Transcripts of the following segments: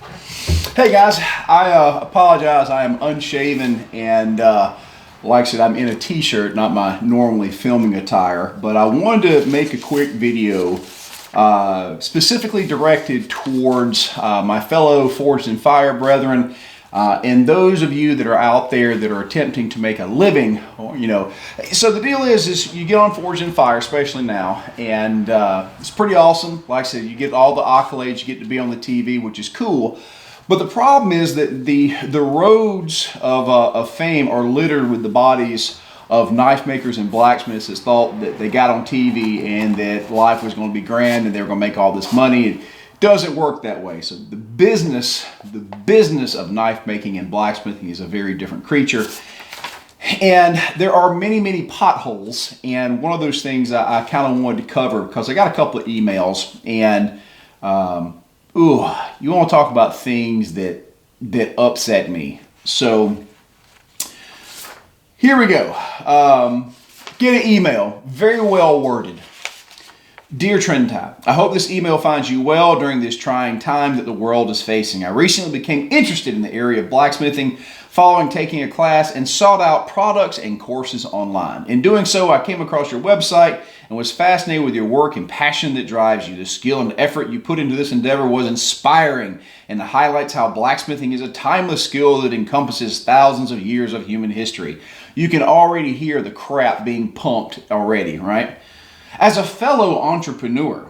Hey guys, I apologize. I am unshaven and like I said, I'm in a t-shirt, not my normally filming attire, but I wanted to make a quick video specifically directed towards my fellow Forged in Fire brethren and those of you that are out there that are attempting to make a living, So the deal is you get on Forged in Fire, especially now, and it's pretty awesome. Like I said, you get all the accolades, you get to be on the TV, which is cool. But the problem is that the roads of fame are littered with the bodies of knife makers and blacksmiths that thought that they got on TV and that life was going to be grand and they were going to make all this money. It doesn't work that way. So the business of knife making and blacksmithing is a very different creature. And there are many, many potholes. And one of those things I kind of wanted to cover because I got a couple of emails and you want to talk about things that upset me. So here we go. Get an email, very well worded. Dear Trenton, I hope this email finds you well during this trying time that the world is facing. I recently became interested in the area of blacksmithing following taking a class and sought out products and courses online. In doing so, I came across your website and was fascinated with your work and passion that drives you. The skill and effort you put into this endeavor was inspiring and highlights how blacksmithing is a timeless skill that encompasses thousands of years of human history. You can already hear the crap being pumped already, right? As a fellow entrepreneur,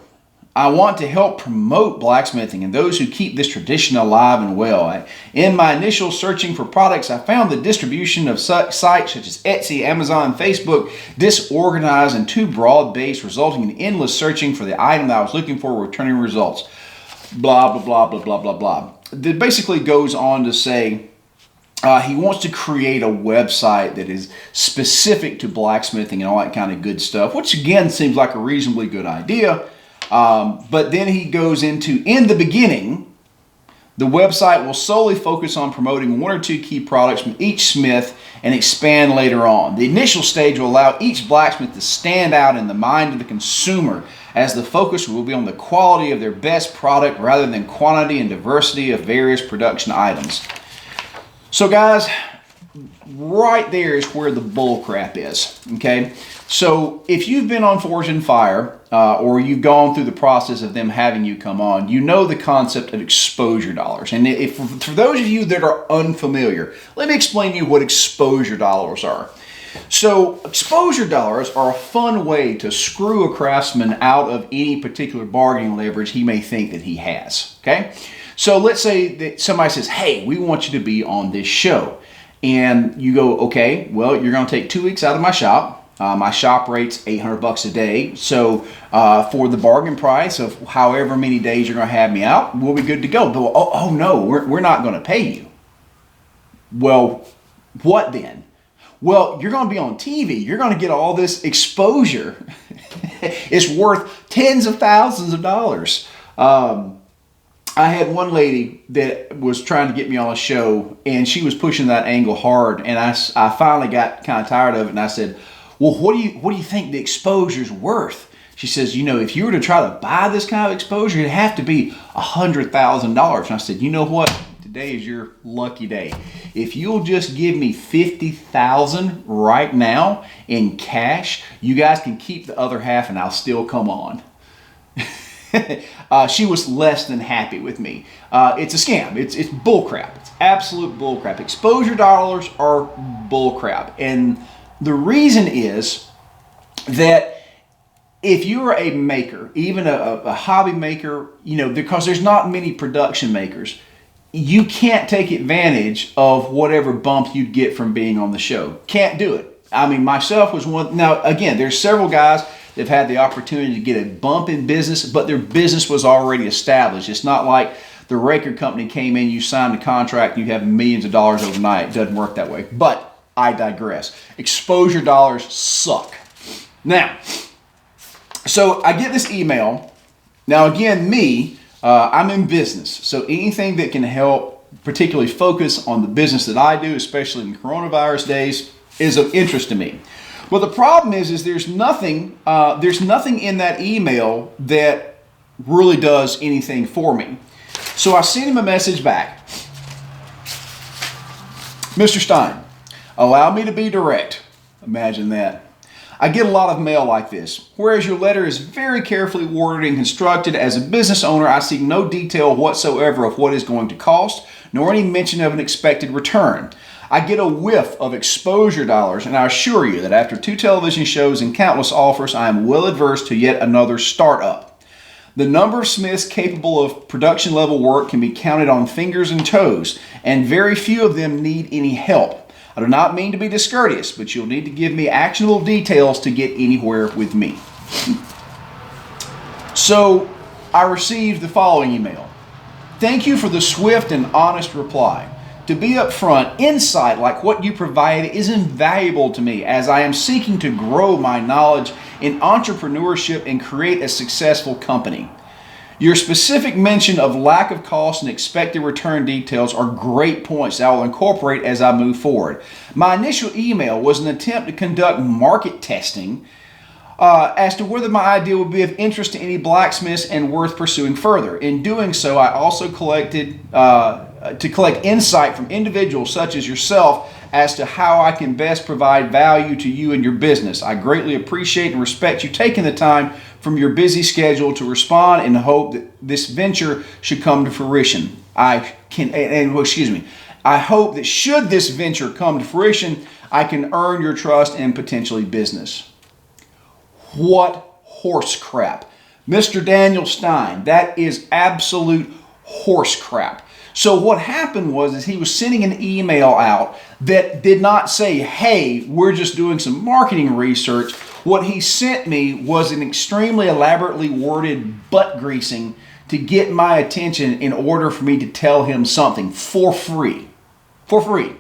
I want to help promote blacksmithing and those who keep this tradition alive and well. In my initial searching for products, I found the distribution of sites such as Etsy, Amazon, Facebook disorganized and too broad-based, resulting in endless searching for the item that I was looking for, returning results. Blah, blah, blah, blah, blah, blah, blah. That basically goes on to say he wants to create a website that is specific to blacksmithing and all that kind of good stuff, which again seems like a reasonably good idea. But then he goes into, in the beginning, the website will solely focus on promoting one or two key products from each smith and expand later on. The initial stage will allow each blacksmith to stand out in the mind of the consumer, as the focus will be on the quality of their best product rather than quantity and diversity of various production items. So guys, right there is where the bull crap is, okay? So if you've been on Forged in Fire or you've gone through the process of them having you come on, you know the concept of exposure dollars. And for those of you that are unfamiliar, let me explain to you what exposure dollars are. So exposure dollars are a fun way to screw a craftsman out of any particular bargaining leverage he may think that he has, okay? So let's say that somebody says, hey, we want you to be on this show. And you go, okay, well, you're going to take 2 weeks out of my shop. My shop rate's $800 a day. So for the bargain price of however many days you're going to have me out, we'll be good to go. But, oh no, we're not going to pay you. Well, what then? Well, you're going to be on TV. You're going to get all this exposure. It's worth tens of thousands of dollars. I had one lady that was trying to get me on a show, and she was pushing that angle hard, and I finally got kind of tired of it, and I said, well, what do you think the exposure's worth? She says, if you were to try to buy this kind of exposure, it'd have to be $100,000. And I said, you know what? Today is your lucky day. If you'll just give me $50,000 right now in cash, you guys can keep the other half, and I'll still come on. She was less than happy with me. It's a scam. It's bullcrap. It's absolute bullcrap. Exposure dollars are bullcrap. And the reason is that if you're a maker, even a hobby maker, because there's not many production makers, you can't take advantage of whatever bump you'd get from being on the show. Can't do it. I mean, myself was one. Now, again, there's several guys that have had the opportunity to get a bump in business, but their business was already established. It's not like the record company came in, you signed a contract, and you have millions of dollars overnight. It doesn't work that way. But I digress. Exposure dollars suck. Now, so I get this email. Now, again, I'm in business. So anything that can help particularly focus on the business that I do, especially in coronavirus days, is of interest to me. Well, the problem is there's nothing in that email that really does anything for me. So I sent him a message back. Mr. Stein, allow me to be direct. Imagine that. I get a lot of mail like this. Whereas your letter is very carefully worded and constructed, as a business owner, I see no detail whatsoever of what is going to cost, nor any mention of an expected return. I get a whiff of exposure dollars, and I assure you that after 2 television shows and countless offers, I am well adverse to yet another startup. The number of smiths capable of production level work can be counted on fingers and toes, and very few of them need any help. I do not mean to be discourteous, but you'll need to give me actionable details to get anywhere with me. So I received the following email. Thank you for the swift and honest reply. To be upfront, insight like what you provide is invaluable to me, as I am seeking to grow my knowledge in entrepreneurship and create a successful company. Your specific mention of lack of cost and expected return details are great points that I will incorporate as I move forward. My initial email was an attempt to conduct market testing as to whether my idea would be of interest to any blacksmiths and worth pursuing further. In doing so, I also collected to collect insight from individuals such as yourself as to how I can best provide value to you and your business. I greatly appreciate and respect you taking the time from your busy schedule to respond, and hope that this venture should come to fruition. I hope that should this venture come to fruition, I can earn your trust and potentially business. What horse crap. Mr. Daniel Stein, that is absolute horse crap. So what happened was he was sending an email out that did not say, hey, we're just doing some marketing research. What he sent me was an extremely elaborately worded butt greasing to get my attention in order for me to tell him something for free. For free.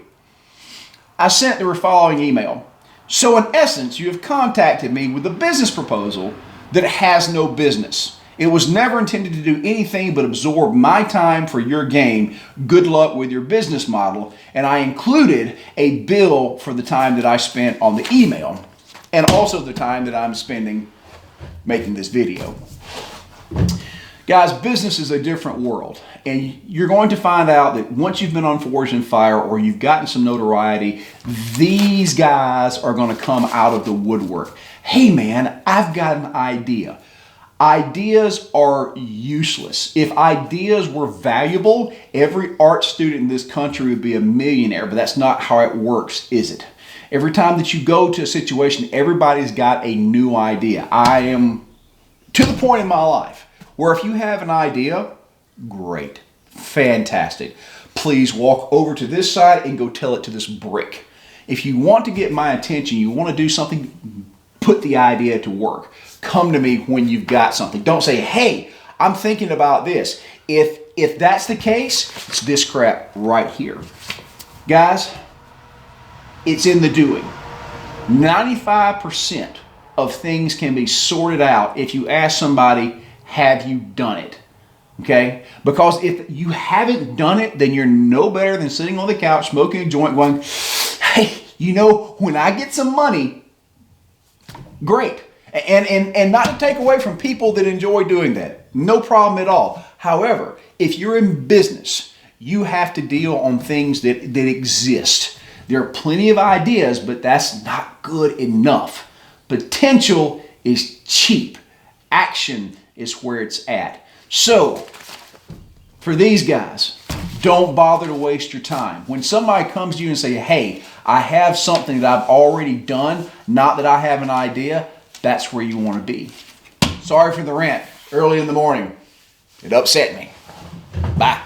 I sent the following email. So in essence, you have contacted me with a business proposal that has no business. It was never intended to do anything but absorb my time for your game. Good luck with your business model. And I included a bill for the time that I spent on the email, and also the time that I'm spending making this video. Guys, business is a different world, and you're going to find out that once you've been on Forged in Fire or you've gotten some notoriety, these guys are going to come out of the woodwork. Hey man, I've got an idea. Ideas are useless. If ideas were valuable, every art student in this country would be a millionaire, but that's not how it works, is it? Every time that you go to a situation, everybody's got a new idea. I am to the point in my life where if you have an idea, great, fantastic. Please walk over to this side and go tell it to this brick. If you want to get my attention, you want to do something, put the idea to work. Come to me when you've got something. Don't say, hey, I'm thinking about this. If that's the case, it's this crap right here. Guys, it's in the doing. 95% of things can be sorted out if you ask somebody, have you done it? Okay? Because if you haven't done it, then you're no better than sitting on the couch, smoking a joint, going, hey, you know, when I get some money, great. And not to take away from people that enjoy doing that. No problem at all. However, if you're in business, you have to deal on things that exist. There are plenty of ideas, but that's not good enough. Potential is cheap. Action is where it's at. So, for these guys, don't bother to waste your time. When somebody comes to you and say, hey, I have something that I've already done, not that I have an idea, that's where you want to be. Sorry for the rant early in the morning. It upset me. Bye.